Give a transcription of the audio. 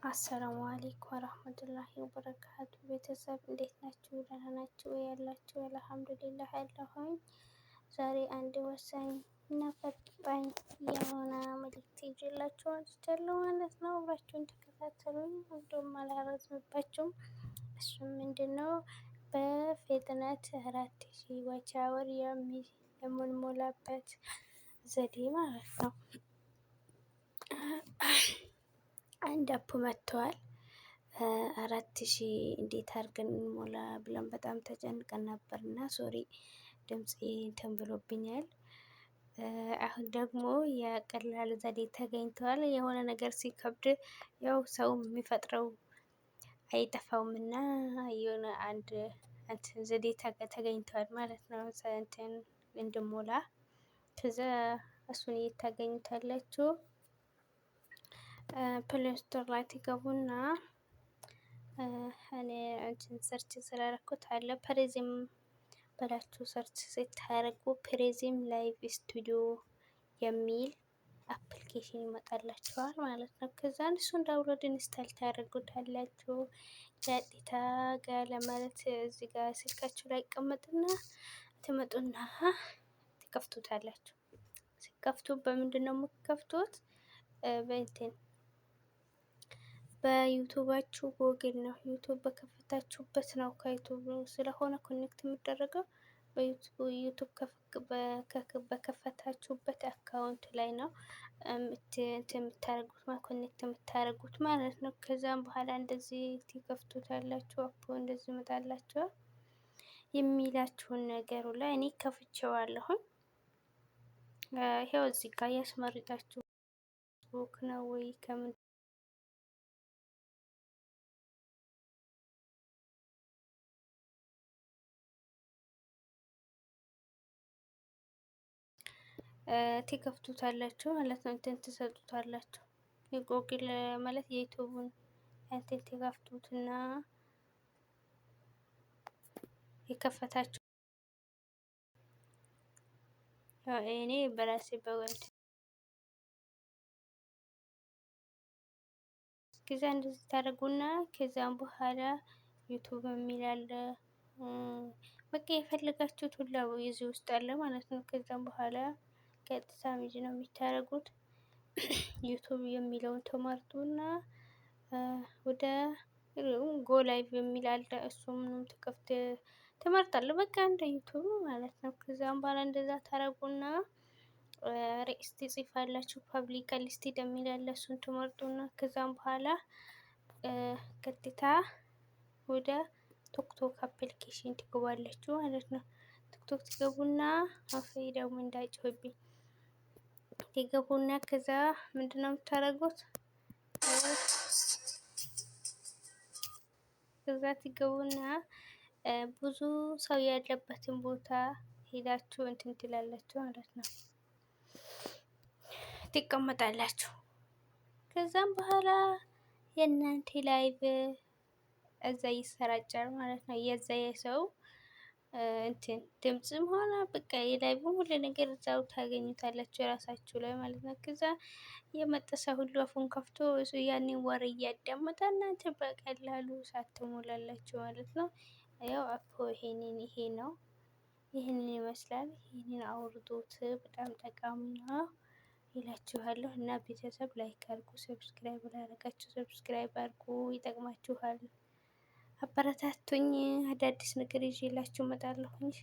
አሰላሙ አለይኩም ወረህመቱላሂ ወበረካቱ። ቤተሰብ እንዴት ናችሁ? ደህና ናችሁ ያላችሁ? አልሐምዱሊላህ ያለሁኝ። ዛሬ አንድ ወሳኝ እና ፈጣኝ የሆነ መልእክት ይዤላችሁ መጥቻለሁ ማለት ነው። አብራችሁን ተከታተሉኝ። እንደውም አላረዝምባችሁም። እሱም ምንድን ነው? በፍጥነት 4000 ዋች አወር የምንሞላበት ዘዴ ማለት ነው። አንድ አፕ መጥተዋል። 4000 እንዴት አድርገን እንሞላ ብለን በጣም ተጨንቀን ነበር እና ሶሪ ድምፄ እንትን ብሎብኛል። አሁን ደግሞ የቀላል ዘዴ ተገኝተዋል። የሆነ ነገር ሲከብድ ያው ሰው የሚፈጥረው አይጠፋውም እና የሆነ አንድ እንትን ዘዴ ተገኝተዋል ማለት ነው። እንትን እንድሞላ ከዛ እሱን እየታገኙታላችሁ ፕሌይ ስቶር ላይ ትገቡና እኔ እንትን ሰርች ስላደረኩት አለ ፕሪዝም ብላችሁ ሰርች ስታደርጉ ፕሪዝም ላይቭ ስቱዲዮ የሚል አፕሊኬሽን ይመጣላችኋል ማለት ነው። ከዛን እሱን ዳውንሎድ ኢንስታል ታደርጉታላችሁ። ቀጥታ ጋር ለማለት እዚህ ጋር ስልካችሁ ላይ ይቀመጥና ትመጡና ትከፍቱታላችሁ። ሲከፍቱ በምንድን ነው የምትከፍቱት? በእንትን በዩቱባችሁ ጎግል ነው። ዩቱብ በከፈታችሁበት ነው። ከዩቱብ ስለሆነ ኮኔክት የሚደረገው በዩቱብ በከፈታችሁበት አካውንት ላይ ነው የምታደርጉት ኮኔክት የምታደርጉት ማለት ነው። ከዛም በኋላ እንደዚህ ትከፍቱታላችሁ። አፑ እንደዚህ ይመጣላችኋል። የሚላችሁን ነገሩ ላይ እኔ ከፍቼዋለሁኝ። ይሄው እዚህ ጋር ያስመርጣችሁ ፌስቡክ ነው ወይ ከምን ትከፍቱታላችሁ ማለት ነው። እንትን ትሰጡታላችሁ። የጎግል ማለት የዩቱቡን እንትን ትከፍቱትና የከፈታችሁ እኔ በራሴ በወንድ ከዛ እንደዚህ ታደርጉና ከዛም በኋላ ዩቱብ የሚል አለ። በቃ የፈለጋችሁት ሁላ እዚህ ውስጥ አለ ማለት ነው። ከዛም በኋላ ቀጥታ ምንድን ነው የምታደርጉት? ዩቱብ የሚለውን ትመርጡና ወደ ጎ ላይቭ የሚል አለ። እሱንም ትመርጣለህ በቃ እንደ ዩቱብ ማለት ነው። ከዛም በኋላ እንደዛ ታደርጉና ርዕስ ትጽፋላችሁ። ፐብሊክ ሊስትድ የሚል አለ። እሱን ትመርጡና ከዛም በኋላ ቀጥታ ወደ ቶክቶክ አፕሊኬሽን ትገባላችሁ ማለት ነው። ቶክቶክ ትገቡና አፌ ደግሞ እንዳይጮህብኝ ትገቡና ከዛ ምንድነው የምታደርጉት? ከዛ ትገቡና ብዙ ሰው ያለበትን ቦታ ሄዳችሁ እንትን ትላላችሁ ማለት ነው። ትቀመጣላችሁ። ከዛም በኋላ የእናንተ ላይቭ እዛ ይሰራጫል ማለት ነው። የዛ የሰው እንትን ድምጽም ሆነ በቃ የላይቭ ሁሉ ነገር እዛው ታገኙታላችሁ የራሳችሁ ላይ ማለት ነው። ከዛ የመጣ ሰው ሁሉ አፉን ከፍቶ ያንን ወሬ እያዳመጠ እናንተ በቀላሉ ሳትሞላላችሁ ማለት ነው። ያው አፑ ይሄ ነው። ይሄንን ይመስላል። ይሄንን አውርዱት በጣም ጠቃሚ ነው ይላችኋለሁ። እና ቤተሰብ ላይክ አድርጉ፣ ሰብስክራይብ ላደረጋችሁ ሰብስክራይብ አድርጉ፣ ይጠቅማችኋል። አበረታቱኝ። አዳዲስ ነገር ይዤላችሁ እመጣለሁ። እሺ